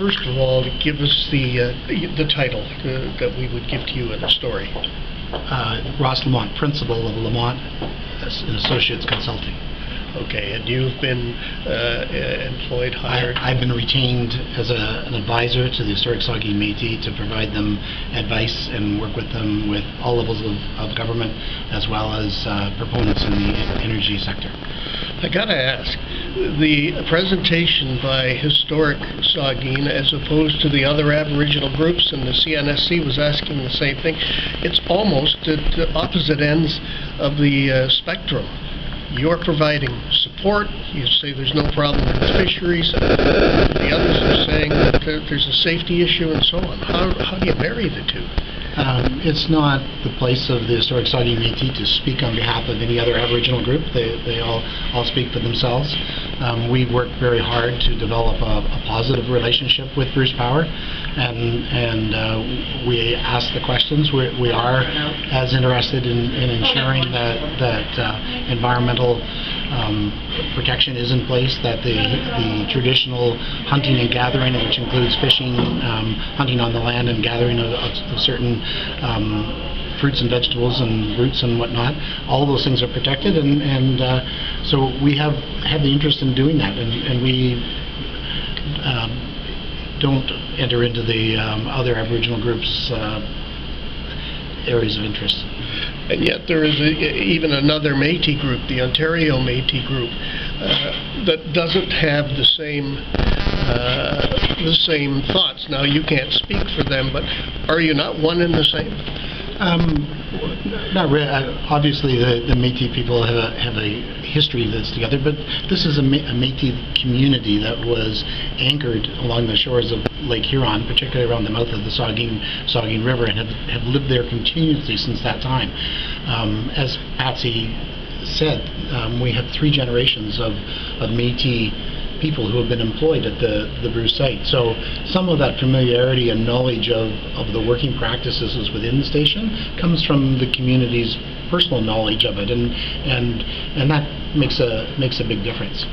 First of all, give us the title that we would give to you in the story. Ross Lamont, principal of Lamont, an associates consulting. Okay, and you've been employed, hired? I've been retained as an advisor to the Historic Saugeen Métis to provide them advice and work with them with all levels of government, as well as proponents in the energy sector. I gotta ask, the presentation by Historic Saugeen as opposed to the other Aboriginal groups, and the CNSC was asking the same thing, it's almost at the opposite ends of the spectrum. You're providing support, you say there's no problem with fisheries, the others are saying that there's a safety issue and so on. How do you marry the two? It's not the place of the Historic Saugeen Métis to speak on behalf of any other Aboriginal group. They all speak for themselves. We worked very hard to develop a positive relationship with Bruce Power, and we ask the questions. We are as interested in ensuring that environmental protection is in place, that the traditional hunting and gathering, which includes fishing, hunting on the land and gathering of certain fruits and vegetables and roots and whatnot, all of those things are protected, and so we have the interest in doing that, and we don't enter into the other Aboriginal groups' areas of interest. And yet there is even another Métis group, the Ontario Métis group, that doesn't have the same thoughts. Now, you can't speak for them, but are you not one and the same? Not really. Obviously, the Métis people have a history that's together, but this is a Métis community that was anchored along the shores of Lake Huron, particularly around the mouth of the Saugeen River, and have lived there continuously since that time. As Patsy said, we have 3 generations of Métis people who have been employed at the Bruce site. So some of that familiarity and knowledge of the working practices within the station comes from the community's personal knowledge of it, and that makes a big difference.